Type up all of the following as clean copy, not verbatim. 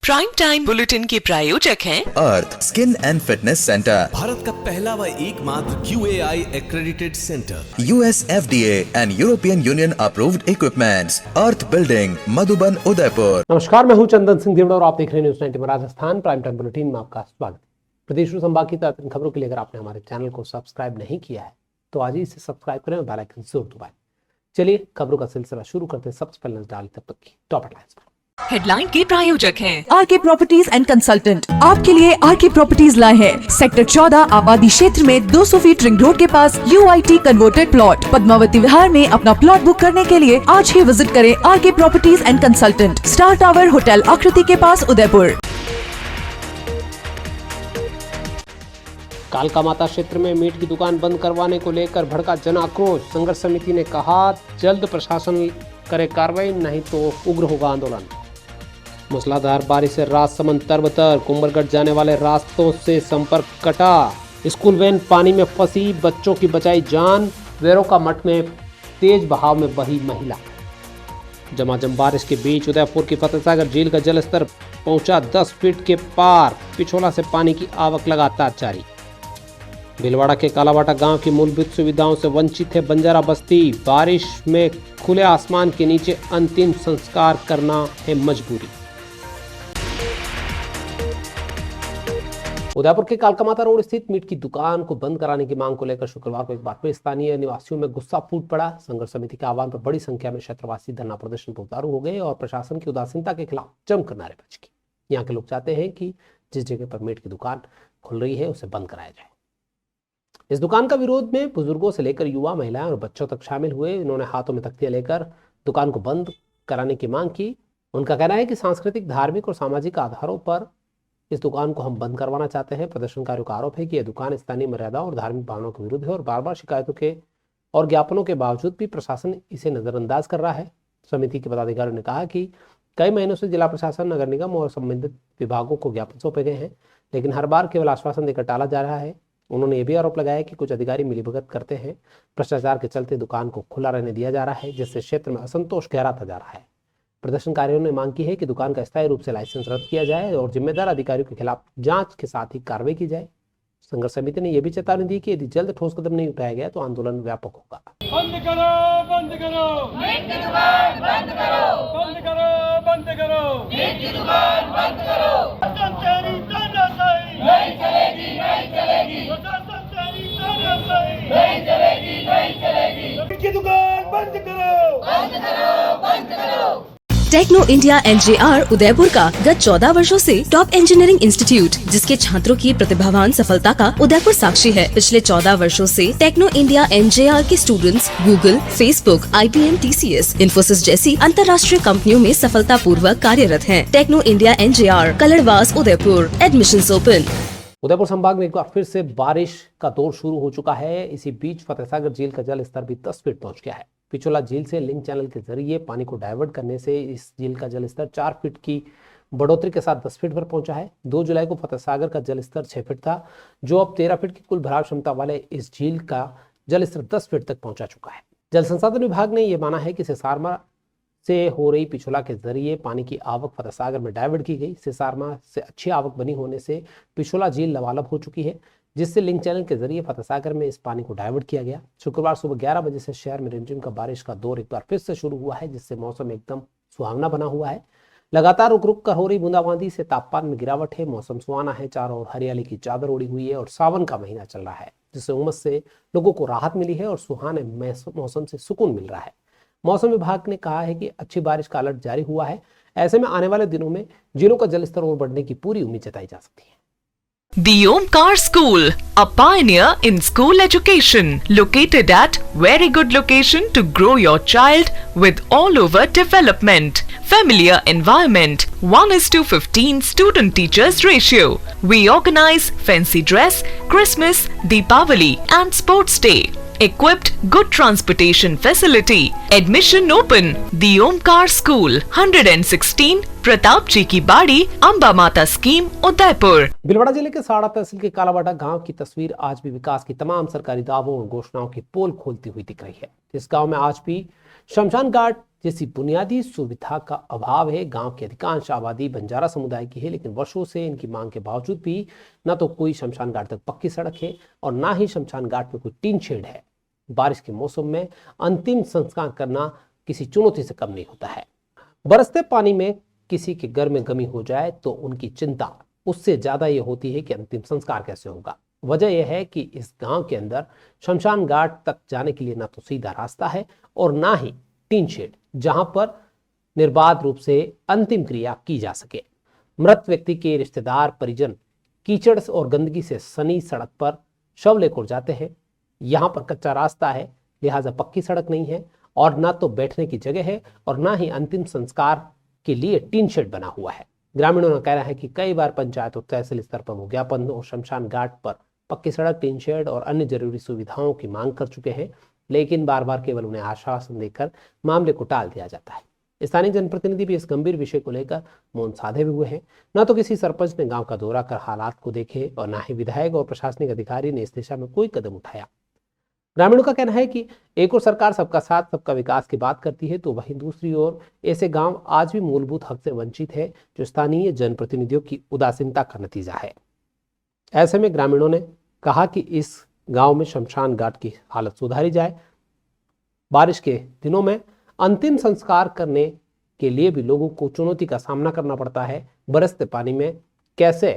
Prime time bulletin के प्रायोजक हैं Arth Skin and Fitness Centre, Bharat का पहला व एकमात्र QAI accredited centre, US FDA and European Union approved equipments, Arth building, Madhuban, Udaipur. नमस्कार, मैं हूं चंदन सिंह देवड़ा और आप देख रहे हैं news 19 Rajasthan prime time bulletin में आपका स्वागत। प्रदेश और संभाग की ताज़ा खबरों के लिए अगर आपने हमारे चैनल को सब्सक्राइब नहीं किया है तो आज ही इसे सब्सक्राइब करें और बेल आइकन जरूर दबाएं। चलिए खबरों का सिलसिला शुरू करते हैं। सबसे पहले डाल तब तक की टॉप हेडलाइंस पर। हेडलाइन के प्रायोजक हैं आरके प्रॉपर्टीज एंड कंसल्टेंट। आपके लिए आरके प्रॉपर्टीज लाए हैं सेक्टर 14 आबादी क्षेत्र में 200 फीट रिंग रोड के पास UIT converted plot. Padmavati Vihar में अपना प्लॉट बुक करने के लिए आज ही विजिट करें RK properties and consultant, star tower hotel Aakriti के पास, उदयपुर। कालका माता क्षेत्र में मीट की दुकान बंद करवाने को लेकर भड़का जन आक्रोश। संघर्ष समिति ने कहा जल्द प्रशासन करे कार्रवाई, नहीं तो उग्र होगा आंदोलन। मूसलाधार बारिश से राजसमंद तरबतर, कुंभलगढ़ जाने वाले रास्तों से संपर्क कटा। स्कूल वैन पानी में फंसी, बच्चों की बचाई जान। वेरोका मठ में तेज बहाव में बही महिला। झमाझम बारिश के बीच उदयपुर की फतेहसागर झील का जलस्तर पहुंचा 10 फीट के पार। पिछोला से पानी की आवक लगातार जारी। भीलवाड़ा के कालाबाटा गांव की मूलभूत सुविधाओं से वंचित है बंजारा बस्ती। बारिश में खुले आसमान के नीचे अंतिम संस्कार करना है मजबूरी। उदयपुर के कालका माता रोड स्थित मीट की दुकान को बंद कराने की मांग को लेकर शुक्रवार को एक बार फिर स्थानीय निवासियों में गुस्सा फूट पड़ा। संघर्ष समिति के आह्वान पर बड़ी संख्या में क्षेत्रवासी धरना प्रदर्शन पर उतारू हो गए और प्रशासन की उदासीनता के खिलाफ जमकर नारेबाजी की। यहाँ के लोग चाहते हैं कि जिस जगह पर मीट की दुकान खुल रही है उसे बंद कराया जाए। इस दुकान का विरोध में बुजुर्गों से लेकर युवा, महिलाएं और बच्चों तक शामिल हुए। इन्होंने हाथों में तख्तियां लेकर दुकान को बंद कराने की मांग की। उनका कहना है कि सांस्कृतिक, धार्मिक और सामाजिक आधारों पर इस दुकान को हम बंद करवाना चाहते हैं। प्रदर्शनकारियों का आरोप है कि यह दुकान स्थानीय मर्यादाओं और धार्मिक भावनाओं के विरुद्ध है और बार बार शिकायतों के और ज्ञापनों के बावजूद भी प्रशासन इसे नजरअंदाज कर रहा है। समिति के पदाधिकारियों ने कहा कि कई महीनों से जिला प्रशासन, नगर निगम और संबंधित विभागों को ज्ञापन सौंपे गए हैं, लेकिन हर बार केवल आश्वासन देकर टाला जा रहा है। उन्होंने ये भी आरोप लगाया कि कुछ अधिकारी मिलीभगत करते हैं। भ्रष्टाचार के चलते दुकान को खुला रहने दिया जा रहा है, जिससे क्षेत्र में असंतोष गहराता जा रहा है। प्रदर्शनकारियों ने मांग की है कि दुकान का स्थायी रूप से लाइसेंस रद्द किया जाए और जिम्मेदार अधिकारियों के खिलाफ जांच के साथ ही कार्रवाई की जाए। संघर्ष समिति ने यह भी चेतावनी दी कि यदि जल्द ठोस कदम नहीं उठाया गया तो आंदोलन व्यापक होगा। बंद करो, बंद करो, मीट की दुकान बंद करो, बंद करो, बंद करो, मीट की दुकान बंद करो। तेरी तानाशाही नहीं चलेगी, नहीं चलेगी। तेरी तानाशाही नहीं चलेगी, नहीं चलेगी। मीट की दुकान बंद करो, बंद करो, बंद करो। टेक्नो इंडिया NJR उदयपुर का गत 14 वर्षों से टॉप इंजीनियरिंग इंस्टीट्यूट, जिसके छात्रों की प्रतिभावान सफलता का उदयपुर साक्षी है। पिछले 14 वर्षों से टेक्नो इंडिया NJR के students Google, Facebook, IBM, TCS, Infosys जैसी अंतर्राष्ट्रीय कंपनियों में सफलता पूर्वक कार्यरत हैं। Techno India NJR, Kaladwas, Udaipur. Admissions open. Udaipur संभाग में एक बार फिर से बारिश का दौर शुरू हो चुका है। इसी बीच फतेहसागर झील का जल स्तर भी 10 फीट पहुंच गया है। पिछोला झील से लिंक चैनल के जरिए पानी को डाइवर्ट करने से इस झील का जलस्तर 4 फीट की बढ़ोतरी के साथ 10 फीट पर पहुंचा है। 2 जुलाई को फतेहसागर का जलस्तर 6 फीट था, जो अब 13 फीट की कुल भराव क्षमता वाले इस झील का जलस्तर 10 फीट तक पहुंचा चुका है। जल संसाधन विभाग ने यह माना है कि सिसारमा से हो रही पिछोला के जरिए पानी की आवक फतेहसागर में डाइवर्ट की गई। सिसारमा से अच्छी आवक बनी होने से पिछोला झील लबालब हो चुकी है, जिससे लिंक चैनल के जरिए फतेहसागर में इस पानी को डाइवर्ट किया गया। शुक्रवार सुबह 11 बजे से शहर में रिमझिम का बारिश का दौर एक बार फिर से शुरू हुआ है, जिससे मौसम एकदम सुहावना बना हुआ है। लगातार रुक रुक कर हो रही बूंदाबांदी से तापमान में गिरावट है। मौसम सुहाना है, चारों ओर हरियाली की चादर ओढ़ी हुई है और सावन का महीना चल रहा है, जिससे उमस से लोगों को राहत मिली है और सुहाने मौसम से सुकून मिल रहा है। मौसम विभाग ने कहा है कि अच्छी बारिश का अलर्ट जारी हुआ है। ऐसे में आने वाले दिनों में झीलों का जलस्तर और बढ़ने की पूरी उम्मीद जताई जा सकती है। The Omkar School, a pioneer in school education, located at very good location to grow your child with all over development. Familiar environment, 1:15 student teachers ratio. We organize fancy dress, Christmas, Deepavali and sports day. Equipped good transportation facility. Admission open. The Omkar School, 116 Pratap जी की बाड़ी, अंबा माता scheme, Udaipur. Bhilwara जिले के साड़ा तहसील के कालाबाटा गांव की तस्वीर आज भी विकास की तमाम सरकारी दावों और घोषणाओं की पोल खोलती हुई दिख रही है। इस गांव में आज भी शमशान घाट जैसी बुनियादी सुविधा का अभाव है। गांव की अधिकांश आबादी बंजारा समुदाय की है, लेकिन वर्षों से इनकी मांग के बावजूद भी न तो कोई शमशान घाट तक पक्की सड़क है और ना ही शमशान घाट में कोई टीन शेड है। बारिश के मौसम में अंतिम संस्कार करना किसी चुनौती से कम नहीं होता है। बरसते पानी में किसी के घर में गमी हो जाए तो उनकी चिंता उससे ज्यादा ये होती है कि अंतिम संस्कार कैसे होगा। वजह यह है कि इस गांव के अंदर शमशान घाट तक जाने के लिए ना तो सीधा रास्ता है और ना ही टीन शेड जहां पर निर्बाध रूप से अंतिम क्रिया की जा सके। मृत व्यक्ति के रिश्तेदार परिजन कीचड़ और गंदगी से सनी सड़क पर शव लेकर जाते हैं। यहाँ पर कच्चा रास्ता है, लिहाजा पक्की सड़क नहीं है और ना तो बैठने की जगह है और ना ही अंतिम संस्कार के लिए टीन शेड बना हुआ है। ग्रामीणों का कहना है कि कई बार पंचायत और तहसील स्तर पर विज्ञापन और शमशान घाट पर पक्की सड़क, टीन शेड और अन्य जरूरी सुविधाओं की मांग कर चुके हैं, लेकिन बार बार केवल उन्हें आश्वासन देकर मामले को टाल दिया जाता है। स्थानीय जनप्रतिनिधि भी इस गंभीर विषय को लेकर मौन साधे हुए हैं। न तो किसी सरपंच ने गांव का दौरा कर हालात को देखे और न ही विधायक और प्रशासनिक अधिकारी ने इस दिशा में कोई कदम उठाया। ग्रामीणों का कहना है कि एक और सरकार सबका साथ सबका विकास की बात करती है तो वहीं दूसरी ओर ऐसे गांव आज भी मूलभूत हक से वंचित है, जो स्थानीय जनप्रतिनिधियों की उदासीनता का नतीजा है। ऐसे में ग्रामीणों ने कहा कि इस गांव में शमशान घाट की हालत सुधारी जाए। बारिश के दिनों में अंतिम संस्कार करने के लिए भी लोगों को चुनौती का सामना करना पड़ता है। बरसते पानी में कैसे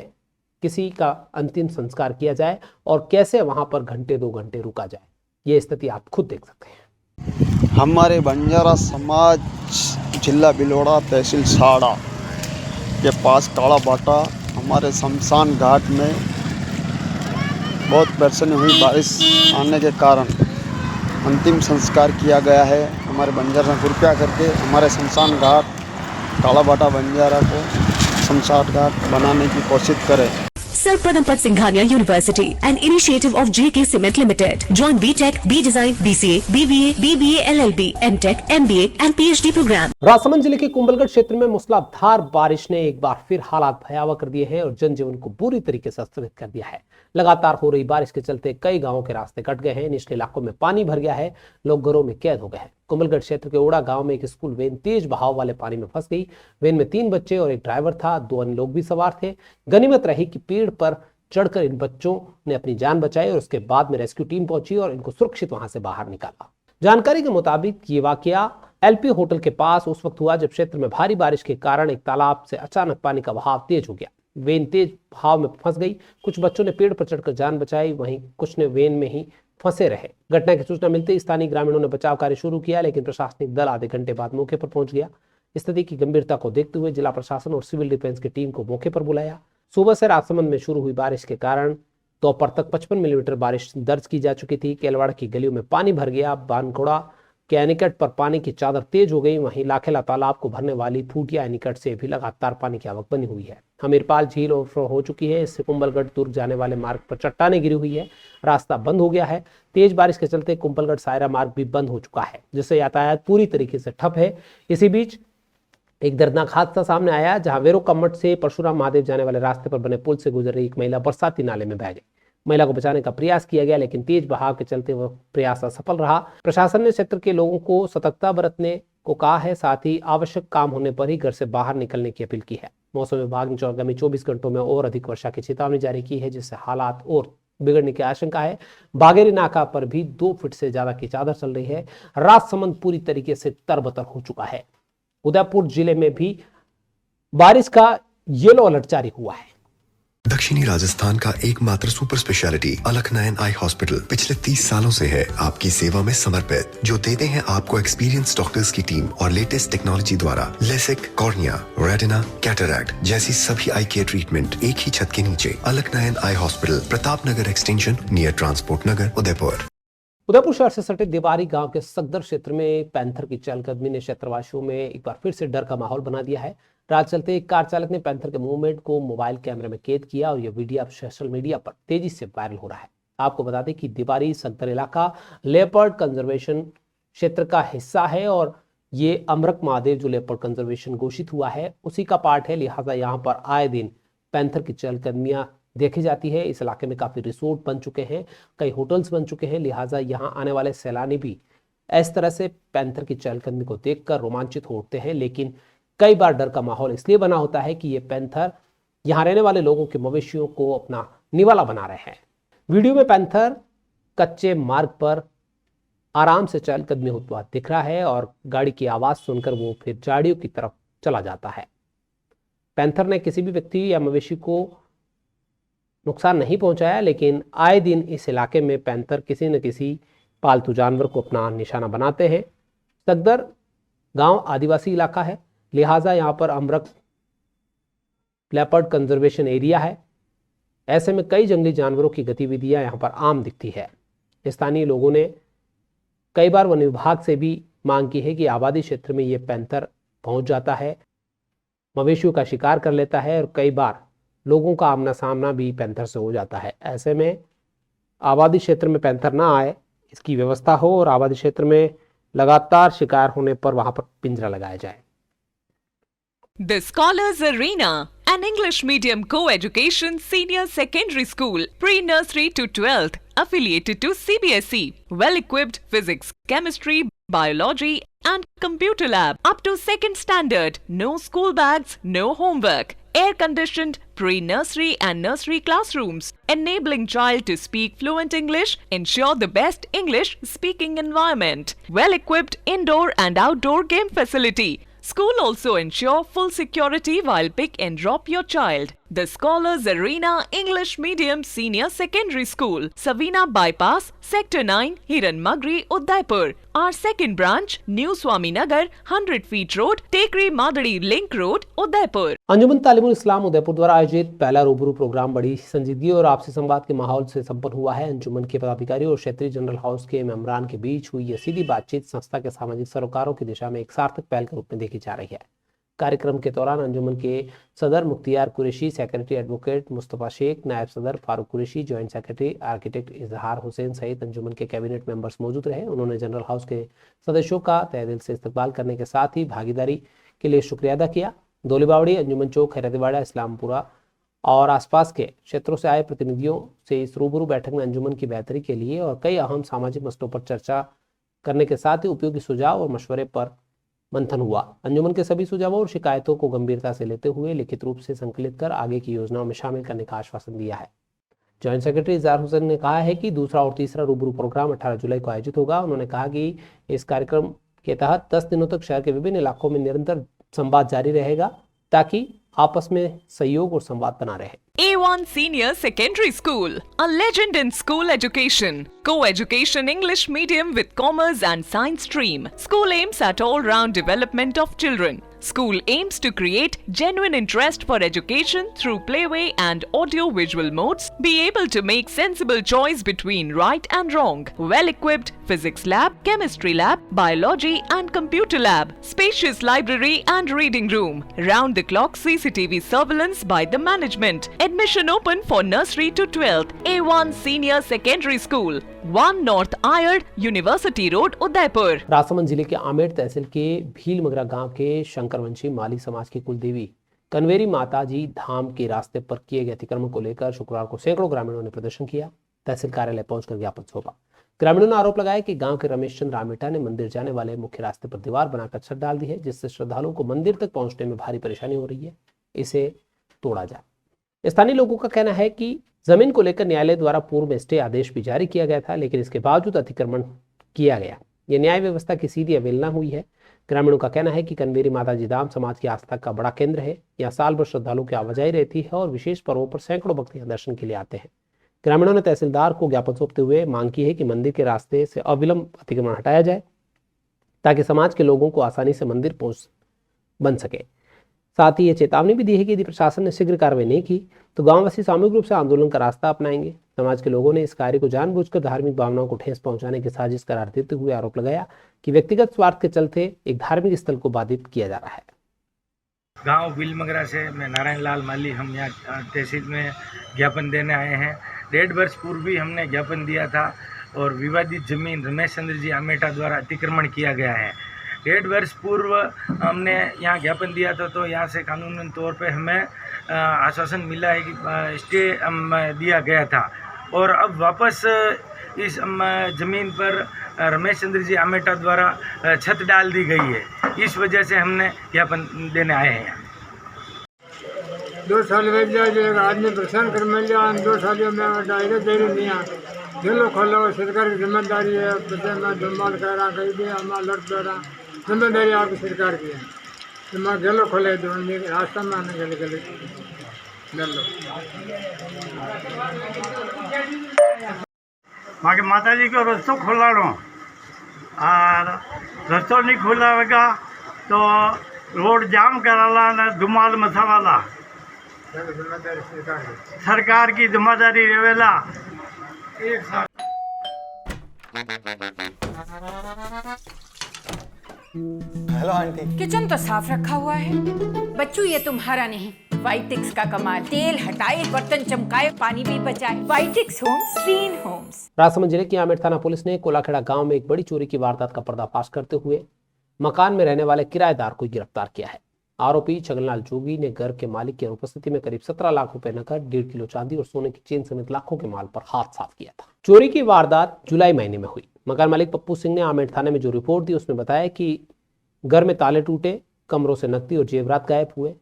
किसी का अंतिम संस्कार किया जाए और कैसे वहां पर घंटे 2 घंटे रुका जाए, ये स्थिति आप खुद देख सकते हैं। हमारे बंजारा समाज जिला बिलोड़ा तहसील साड़ा के पास काला बाटा हमारे शमशान घाट में बहुत परेशानी हुई। बारिश आने के कारण अंतिम संस्कार किया गया है। हमारे बंजारा कृपया करके हमारे शमशान घाट काला बाटा बंजारा को शमशान घाट बनाने की कोशिश करें। Sarpadam Singhania University, an initiative of JK Cement Limited. Join BTech, B Design, BCA, BBA, BBA, LLB, MTech, MBA and PhD program. Rajsamand जिले के कुंभलगढ़ क्षेत्र में मूसलाधार बारिश ने एक बार फिर हालात भयावह कर दिए हैं और जनजीवन को बुरी तरीके से अस्त कर दिया है। लगातार हो रही बारिश के चलते कई गांवों के रास्ते कट गए हैं, निचले इलाकों में पानी भर गया है, लोग घरों में कैद हो गए हैं। कुंभलगढ़ क्षेत्र के ओड़ा गांव में एक स्कूल वैन तेज बहाव वाले पानी में फंस गई। वैन में 3 बच्चे और एक ड्राइवर था, 2 अन्य लोग भी सवार थे। गनीमत रही कि पेड़ पर चढ़कर इन बच्चों ने अपनी जान बचाई और उसके बाद में रेस्क्यू टीम पहुंची और इनको सुरक्षित वहां से बाहर निकाला। जानकारी के मुताबिक ये वाकया एलपी होटल के पास उस वक्त हुआ जब क्षेत्र में भारी बारिश के कारण एक तालाब से अचानक पानी का बहाव तेज हो गया। वैन तेज बहाव में फंस गई। कुछ बच्चों ने पेड़ पर चढ़कर जान बचाई, वहीं कुछ ने वैन में ही फंसे रहे। घटना की सूचना मिलते ही स्थानीय ग्रामीणों ने बचाव कार्य शुरू किया, लेकिन प्रशासनिक दल आधे घंटे बाद मौके पर पहुंच गया। स्थिति की गंभीरता को देखते हुए जिला प्रशासन और सिविल डिफेंस की टीम को मौके पर बुलाया। सुबह से राजसमंद में शुरू हुई बारिश के कारण दोपहर तक 55 मिलीमीटर बारिश दर्ज की जा चुकी थी। केलवाड़ की गलियों में पानी भर गया। बानकोड़ा के एनीकट पर पानी की चादर तेज हो गई। वहीं लाखेला तालाब को भरने वाली फूटिया एनीकट से भी लगातार पानी की आवक बनी हुई है। हमीरपाल झील ओवरफ्लो हो चुकी है। इससे कुंभलगढ़ दुर्ग जाने वाले मार्ग पर चट्टानें गिरी हुई है, रास्ता बंद हो गया है। तेज बारिश के चलते कुंभलगढ़ सायरा मार्ग भी बंद हो चुका है, जिससे यातायात पूरी तरीके से ठप है। इसी बीच एक दर्दनाक हादसा सामने आया, जहां वेरो कम्मट से परशुराम महादेव जाने वाले रास्ते पर बने पुल से गुजर रही एक महिला बरसाती नाले में बह गई। महिला को बचाने का प्रयास किया गया, लेकिन तेज बहाव के चलते वह प्रयास असफल रहा। प्रशासन ने क्षेत्र के लोगों को सतर्कता बरतने को कहा है, साथ ही आवश्यक काम होने पर ही घर से बाहर निकलने की अपील की है। मौसम विभाग ने आगामी 24 घंटों में और अधिक वर्षा की चेतावनी जारी की है, जिससे हालात और बिगड़ने की आशंका है। बागेरी नाका पर भी 2 फीट से ज्यादा की चादर चल रही है। राजसमंद पूरी तरीके से तरबतर हो चुका है। उदयपुर जिले में भी बारिश का येलो अलर्ट जारी हुआ है। दक्षिणी राजस्थान का एकमात्र सुपर स्पेशलिटी अलकनयन आई हॉस्पिटल पिछले 30 सालों से है आपकी सेवा में समर्पित, जो देते हैं आपको एक्सपीरियंस डॉक्टर्स की टीम और लेटेस्ट टेक्नोलॉजी द्वारा लेसिक, कॉर्निया, रेटिना, कैटरैक्ट जैसी सभी आई केयर ट्रीटमेंट एक ही छत के नीचे। Alaknayan Eye Hospital, Pratapnagar extension, near Transport Nagar, Udaipur. Udaipur शहर से सटे देवारी गांव के सगदर क्षेत्र में पैंथर की चहलकदमी ने क्षेत्रवासियों में एक बार फिर से डर का माहौल बना दिया है। रात चलते एक कार चालक ने पैंथर के मूवमेंट को मोबाइल कैमरे में कैद किया और यह वीडियो अब सोशल मीडिया पर तेजी से वायरल हो रहा है। आपको बता दें कि देवारी सगदर इलाका लेपर्ड कंजर्वेशन क्षेत्र का हिस्सा है और ये अमरक महादेव जो लेपर्ड कंजर्वेशन घोषित हुआ है उसी का पार्ट है, लिहाजा यहाँ पर आए दिन पैंथर की चहलकदमियां देखी जाती है। इस इलाके में काफी रिसोर्ट बन चुके हैं, कई होटल्स बन चुके हैं, लिहाजा यहाँ आने वाले सैलानी भी इस तरह से पैंथर की चहलकदमी को देखकर रोमांचित हो उठते हैं, लेकिन कई बार डर का माहौल इसलिए बना होता है कि ये पैंथर यहाँ रहने वाले लोगों के मवेशियों को अपना निवाला बना रहे हैं। वीडियो में पैंथर कच्चे मार्ग पर आराम से चहलकदमी होता हुआ दिख रहा है और गाड़ी की आवाज़ सुनकर वो फिर झाड़ियों की तरफ चला जाता है। पैंथर ने किसी भी व्यक्ति या मवेशी को नुकसान नहीं पहुंचाया, लेकिन आए दिन इस इलाके में पैंथर किसी न किसी पालतू जानवर को अपना निशाना बनाते हैं। सगदर गांव आदिवासी इलाका है, लिहाजा यहाँ पर अमरक लेपर्ड कंजर्वेशन एरिया है। ऐसे में कई जंगली जानवरों की गतिविधियां यहाँ पर आम दिखती है। स्थानीय लोगों ने कई बार वन विभाग से भी मांग की है कि आबादी क्षेत्र में ये पैंथर पहुंच जाता है, मवेशियों का शिकार कर लेता है और कई बार लोगों का आमना सामना भी पैंथर से हो जाता है। ऐसे में आबादी क्षेत्र में पैंथर ना आए, इसकी व्यवस्था हो और आबादी क्षेत्र में लगातार शिकार होने पर वहां पर पिंजरा लगाया जाए। The Scholars Arena, an English medium co-education senior secondary school, pre-nursery to 12th, affiliated to CBSE, well-equipped physics, chemistry, biology and computer lab, up to 2nd standard, no school bags, no homework, air-conditioned pre-nursery and nursery classrooms, enabling child to speak fluent English, ensure the best English speaking environment, well-equipped indoor and outdoor game facility. School also ensure full security while pick and drop your child. The Scholars Arena English Medium Senior Secondary School, Savina Bypass, Sector 9, Hiranmagri, Udaipur. Our second branch, New Swaminagar, 100 feet road, Tekri Madadi Link Road, Udaipur. अंजुमन तालीमुल इस्लाम उदयपुर द्वारा आयोजित पहला रूबरू programme बड़ी संजीदगी और आपसी संवाद के माहौल से संपन्न हुआ है। अंजुमन के पदाधिकारी और क्षेत्रीय जनरल हाउस के मेंबरान के बीच हुई यह सीधी बातचीत संस्था के सामाजिक सरोकारों की दिशा में एक सार्थक पहल के रूप में देखी जा रही है। कार्यक्रम के दौरान अंजुमन के सदर मुख्तियार कुरैशी, सेक्रेटरी एडवोकेट मुस्तफ़ा शेख, नायब सदर Farooq Qureshi, joint secretary architect इजहार हुसैन सहित अंजुमन के कैबिनेट मेंबर्स मौजूद रहे। उन्होंने जनरल हाउस के सदस्यों का तहे दिल से इस्तकबाल करने के साथ ही भागीदारी के लिए शुक्रिया अदा किया। दोलीबावड़ी, अंजुमन चौक, खैरतवाड़ा, इस्लामपुरा और आसपास के क्षेत्रों से आए प्रतिनिधियों से इस रूबरू बैठक में अंजुमन की बेहतरी के लिए और कई अहम सामाजिक मसलों पर चर्चा करने के साथ ही उपयोगी सुझाव और मशवरे पर मंथन हुआ। अंजुमन के सभी सुझावों और शिकायतों को गंभीरता से लेते हुए लिखित रूप से संकलित कर आगे की योजनाओं में शामिल करने का आश्वासन दिया है। जॉइंट सेक्रेटरी इजहार हुसैन ने कहा है कि दूसरा और तीसरा रूबरू प्रोग्राम 18 जुलाई को आयोजित होगा। उन्होंने कहा कि इस कार्यक्रम के तहत 10 दिनों तक शहर के विभिन्न इलाकों में निरंतर संवाद जारी रहेगा ताकि आपस में सहयोग और संवाद बना रहे। A1 Senior Secondary School, a legend in school education. Co-education English medium with commerce and science stream. School aims at all-round development of children. School aims to create genuine interest for education through playway and audio-visual modes. Be able to make sensible choice between right and wrong. Well-equipped physics lab, chemistry lab, biology and computer lab. Spacious library and reading room. Round-the-clock CCTV surveillance by the management. Admission open for nursery to 12th. A1 Senior Secondary School, 1 North Ayad, University Road, Udaipur. Rajsamand जिले के आमेर तहसील के भील मगरा गांव के शंकरवंशी माली समाज की कुलदेवी कनवेरी माता जी धाम के रास्ते पर किए गए अतिक्रमण को लेकर शुक्रवार को सैकड़ों ग्रामीणों ने प्रदर्शन किया। तहसील कार्यालय पहुंचकर ज्ञापन सौंपा। ग्रामीणों ने आरोप लगाया कि गांव के रमेश चंद्र रामेटा ने मंदिर जाने वाले मुख्य रास्ते पर दीवार बनाकर छत डाल दी है, जिससे श्रद्धालुओं को मंदिर तक पहुंचने में भारी परेशानी हो रही है। इसे तोड़ा जाए। स्थानीय लोगों का कहना है कि जमीन को लेकर न्यायालय द्वारा पूर्व में स्टे आदेश भी जारी किया गया था, लेकिन इसके बावजूद अतिक्रमण किया गया। ये न्याय व्यवस्था की सीधी अवहेलना हुई है। ग्रामीणों का कहना है कि कनवेरी माताजी धाम समाज की आस्था का बड़ा केंद्र है। यहाँ साल भर श्रद्धालुओं की आवाजाही रहती है और विशेष पर्वों पर सैकड़ों भक्त यहाँ दर्शन के लिए आते हैं। ग्रामीणों ने तहसीलदार को ज्ञापन सौंपते हुए मांग की है कि मंदिर के रास्ते से अविलंब अतिक्रमण हटाया जाए ताकि समाज के लोगों को आसानी से मंदिर पहुंच बन सके। साथ ही ये चेतावनी भी दी है कि यदि प्रशासन ने शीघ्र कार्रवाई नहीं की तो गांववासी सामूहिक रूप से आंदोलन का रास्ता अपनाएंगे। समाज के लोगों ने इस कार्य को जानबूझकर धार्मिक भावनाओं को ठेस पहुंचाने की साजिश करार देते हुए आरोप लगाया कि व्यक्तिगत स्वार्थ के चलते एक धार्मिक स्थल को बाधित किया जा रहा है। गांव बिलमगरा से मैं नारायण लाल माली, हम यहाँ तहसील में ज्ञापन देने आए हैं। 1.5 वर्ष पूर्व भी हमने ज्ञापन दिया था और विवादित जमीन रमेश चंद्र जी आमेटा द्वारा अतिक्रमण किया गया है। 1.5 वर्ष पूर्व हमने यहाँ ज्ञापन दिया था, तो यहाँ से कानूनी तौर पे हमें आश्वासन मिला है कि स्टे दिया गया था। और अब वापस इस ज़मीन पर रमेश चंद्र जी आमेटा द्वारा छत डाल दी गई है। इस वजह से हमने ज्ञापन देने आए हैं। 2 साल वेट जाए जो एक आदमी परेशान कर मिल जाए 2 सालों में डायरेक्ट दे रही नहीं दिलो खोलो सरकार की जिम्मेदारी है। बच्चे मैं धमाल कह रहा कहीं भी हमारा लड़ कर रहा जिम्मेदारी आपकी सरकार की है। तो मैं गलो खोले दो रास्ता में आने गले गले ले लो। बाकी माता जी को रस्तो खोला लो और रस्तो नहीं खोला होगा तो रोड जाम कराला ना धुमाल मसाला सरकार की जिम्मेदारी रहेला। Hello aunty. किचन तो साफ रखा हुआ है बच्चू, ये तुम्हारा नहीं वाइटिक्स का कमाल। तेल हटाए, बर्तन चमकाए, पानी भी बचाए। Whitix homes, clean homes. Rajsamand जिले की आमेर थाना पुलिस ने कोलाखेड़ा गांव में एक बड़ी चोरी की वारदात का पर्दाफाश करते हुए मकान में रहने वाले किराएदार को गिरफ्तार किया है। आरोपी छगनलाल जोगी ने घर के मालिक की अनुपस्थिति में करीब 17 लाख रुपए नकद, 1.5 किलो चांदी और सोने की चेन समेत लाखों के माल पर हाथ साफ किया था। चोरी की वारदात जुलाई महीने में हुई। मकान मालिक पप्पू सिंह ने आमेर थाने में जो रिपोर्ट दी उसमें बताया कि घर में ताले टूटे, कमरों से नकदी और जेवरात गायब हुए।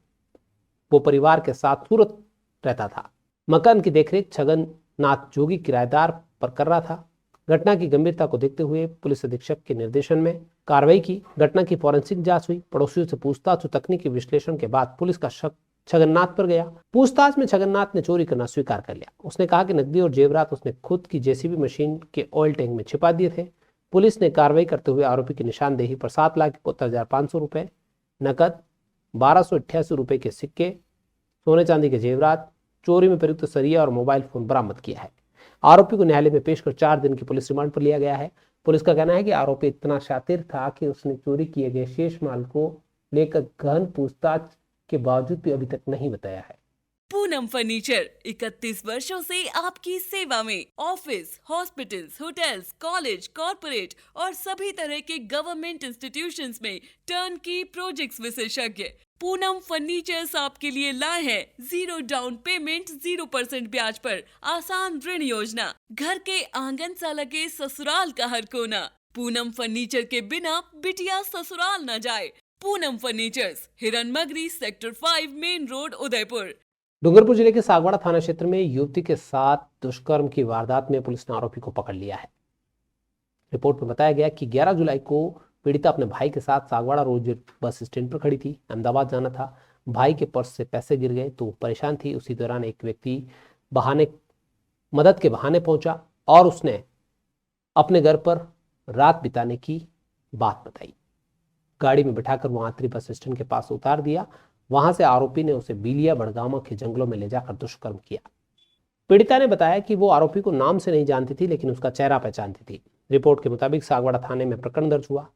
वो परिवार के साथ सूरत रहता था। मकान की देखरेख छगननाथ जोगी किराएदार पर कर रहा था। घटना की गंभीरता को देखते हुए पुलिस अधीक्षक के निर्देशन में कार्रवाई की। घटना की फॉरेंसिक जांच हुई। पड़ोसियों से पूछताछ और तकनीकी विश्लेषण के बाद पुलिस का शक छगन्नाथ पर गया। पूछताछ में छगन्नाथ ने चोरी करना स्वीकार कर लिया। उसने कहा कि नकदी और जेवरात उसने खुद की जेसीबी मशीन के ऑयल टैंक में छिपा दिए थे। पुलिस ने कार्रवाई करते हुए आरोपी की निशानदेही पर 7,71,500 रुपए नकद, 1288 रुपए के सिक्के, सोने चांदी के जेवरात, चोरी में प्रयुक्त सरिया और मोबाइल फोन बरामद किया है। आरोपी को न्यायालय में पेश कर 4 दिन की पुलिस रिमांड पर लिया गया है। पुलिस का कहना है कि आरोपी इतना शातिर था कि उसने चोरी किए गए शेष माल को लेकर गहन पूछताछ के बावजूद भी अभी तक नहीं बताया है। पूनम फर्नीचर 31 वर्षों से आपकी सेवा में। Office, hospitals, hotels, college, corporate और सभी तरह के गवर्नमेंट इंस्टीट्यूशंस में टर्नकी प्रोजेक्ट्स विशेषज्ञ पूनम फर्नीचर्स आपके लिए लाए हैं 0 डाउन पेमेंट 0% ब्याज पर आसान ऋण योजना। घर के आंगन सा लगे ससुराल का हर कोना। पूनम फर्नीचर के बिना बिटिया ससुराल न जाए। Poonam furnitures, Hiranmagri, sector 5, main road, Udaipur. Dungarpur जिले के सागवाड़ा थाना क्षेत्र में युवती के साथ दुष्कर्म की वारदात में पुलिस ने आरोपी को पकड़ लिया है। रिपोर्ट में बताया गया कि 11 जुलाई को पीड़िता अपने भाई के साथ सागवाड़ा रोड बस स्टैंड पर खड़ी थी। अहमदाबाद जाना था। भाई के पर्स से पैसे गिर गए तो वो परेशान थी। उसी दौरान एक व्यक्ति मदद के बहाने पहुंचा और उसने अपने घर पर रात बिताने की बात बताई। गाड़ी में बिठाकर वो आंतरी बस स्टैंड के पास उतार दिया। वहां से आरोपी ने उसे बीलिया बड़गामा के जंगलों में ले जाकर दुष्कर्म किया। पीड़िता ने बताया कि वो आरोपी को नाम से नहीं जानती थी, लेकिन उसका चेहरा पहचानती थी। रिपोर्ट के मुताबिक सागवाड़ा थाने में प्रकरण दर्ज हुआ।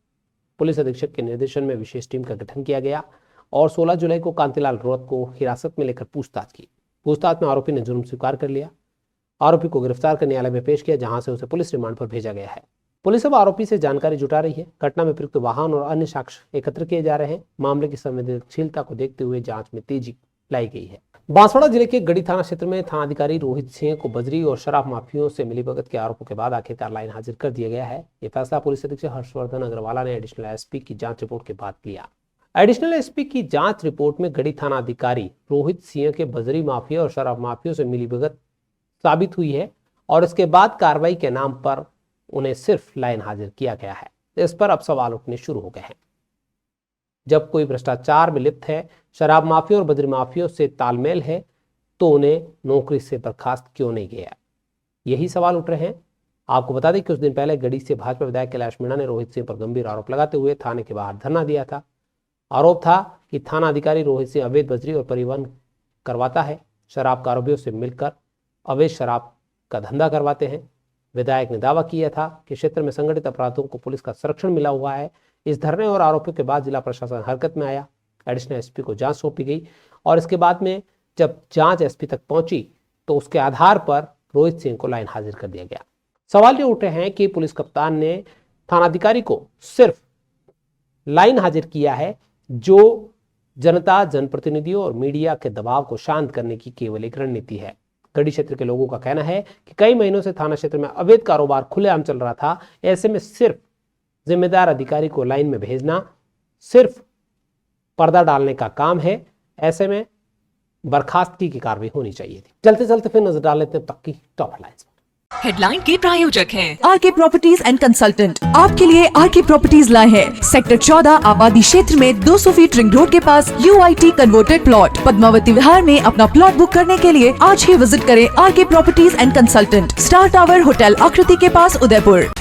पुलिस अधीक्षक के निर्देशन में विशेष टीम का गठन किया गया और 16 जुलाई को कांतिलाल रोहत को हिरासत में लेकर पूछताछ की। पूछताछ में आरोपी ने जुर्म स्वीकार कर लिया। आरोपी को गिरफ्तार कर न्यायालय में पेश किया, जहां से उसे पुलिस रिमांड पर भेजा गया है। पुलिस अब आरोपी से जानकारी जुटा रही है। घटना में प्रयुक्त वाहन और अन्य साक्ष्य एकत्र किए जा रहे हैं। मामले की संवेदनशीलता को देखते हुए जांच में तेजी लाई गई है। बांसवाड़ा जिले के गढ़ी थाना क्षेत्र में थानाधिकारी रोहित सिंह को बजरी और शराब माफियों से मिलीभगत के आरोपों के बाद आखिरकार लाइन हाजिर कर दिया गया है। ये फैसला पुलिस अधीक्षक हर्षवर्धन अग्रवाला ने एडिशनल एसपी की जांच रिपोर्ट के बाद लिया। एडिशनल एसपी की जांच रिपोर्ट में गढ़ी थाना अधिकारी रोहित सिंह के बजरी माफिया और शराब माफियों से मिलीभगत साबित हुई है और इसके बाद कार्रवाई के नाम पर उन्हें सिर्फ लाइन हाजिर किया गया है। इस पर अब सवाल उठने शुरू हो गए हैं। जब कोई भ्रष्टाचार में लिप्त है, शराब माफिया और बजरी माफियों से तालमेल है, तो उन्हें नौकरी से बर्खास्त क्यों नहीं किया? यही सवाल उठ रहे हैं। आपको बता दें कि कुछ दिन पहले गढ़ी से भाजपा विधायक कैलाश मीणा ने रोहित सिंह पर गंभीर आरोप लगाते हुए थाने के बाहर धरना दिया था। आरोप था कि थाना अधिकारी रोहित सिंह अवैध बजरी और परिवहन करवाता है, शराब कारोबारियों से मिलकर अवैध शराब का धंधा करवाते हैं। विधायक ने दावा किया था कि क्षेत्र में संगठित अपराधों को पुलिस का संरक्षण मिला हुआ है। इस धरने और आरोपों के बाद जिला प्रशासन हरकत में आया। एडिशनल एसपी को जांच सौंपी गई और इसके बाद में जब जांच एसपी तक पहुंची तो उसके आधार पर रोहित सिंह को लाइन हाजिर कर दिया गया। सवाल ये उठे हैं कि पुलिस कप्तान ने थानाधिकारी को सिर्फ लाइन हाजिर किया है, जो जनता, जनप्रतिनिधियों और मीडिया के दबाव को शांत करने की केवल एक रणनीति है। गढ़ी क्षेत्र के लोगों का कहना है कि कई महीनों से थाना क्षेत्र में अवैध कारोबार खुलेआम चल रहा था। ऐसे में सिर्फ जिम्मेदार अधिकारी को लाइन में भेजना सिर्फ पर्दा डालने का काम है। ऐसे में बर्खास्तगी की कार्रवाई होनी चाहिए थी। चलते चलते फिर नजर डाल लेते हैं तक की टॉप हेडलाइंस। हेडलाइन के प्रायोजक हैं आरके प्रॉपर्टीज एंड कंसल्टेंट। आपके लिए आरके प्रॉपर्टीज लाए हैं सेक्टर 14 आबादी क्षेत्र में 200 फीट रिंग रोड के पास UIT converted plot. Padmavati Vihar में अपना प्लॉट बुक करने के लिए आज ही विजिट करें RK properties and consultant, star tower hotel Aakriti के पास, उदयपुर।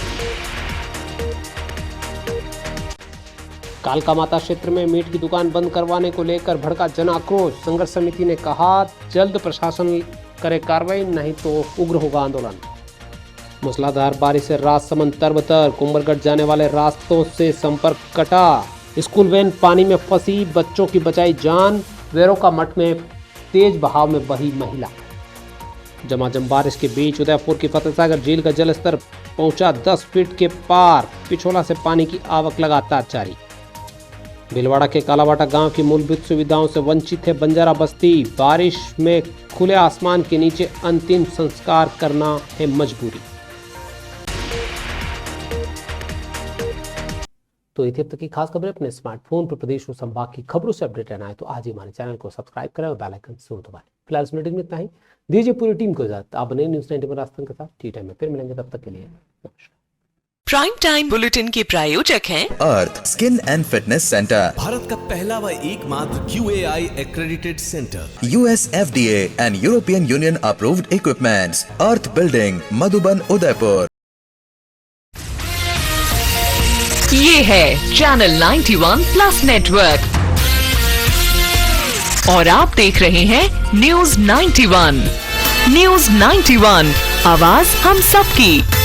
कालका माता क्षेत्र में मीट की दुकान बंद करवाने को लेकर भड़का जन आक्रोश। संघर्ष समिति ने कहा जल्द प्रशासन करे कार्रवाई, नहीं तो उग्र होगा आंदोलन। मूसलाधार बारिश से राजसमंद तरबतर, कुंभलगढ़ जाने वाले रास्तों से संपर्क कटा। स्कूल वैन पानी में फंसी, बच्चों की बचाई जान। वेरोका मठ में तेज बहाव में बही महिला। झमाझम बारिश के बीच उदयपुर की फतेहसागर झील का जलस्तर पहुंचा 10 फीट के पार। पिछोला से पानी की आवक लगातार जारी। भीलवाड़ा के कालाबाटा गांव की मूलभूत सुविधाओं से वंचित है बंजारा बस्ती। बारिश में खुले आसमान के नीचे अंतिम संस्कार करना है मजबूरी। तो ये थी अब तक की खास खबरें। अपने स्मार्टफोन पर प्रदेश और संभाग की खबरों से अपडेट रहना है तो आज ही हमारे चैनल को सब्सक्राइब करें और बेल आइकन जरूर दबाएं। फिलहाल इस बुलेटिन में इतना ही। दीजिए पूरी टीम को इजाजत। आप बने न्यूज़ 90 राजस्थान के साथ टी टाइम में फिर मिलेंगे, तब तक के लिए नमस्कार। प्राइम टाइम बुलेटिन के प्रायोजक हैं Arth Skin and Fitness Centre, Bharat का पहला व एकमात्र QAI accredited center, US FDA and European Union approved equipments, earth building, Madhuban, Udaipur. ये है चैनल 91 प्लस नेटवर्क और आप देख रहे हैं न्यूज़ 91। न्यूज़ 91, आवाज हम सबकी।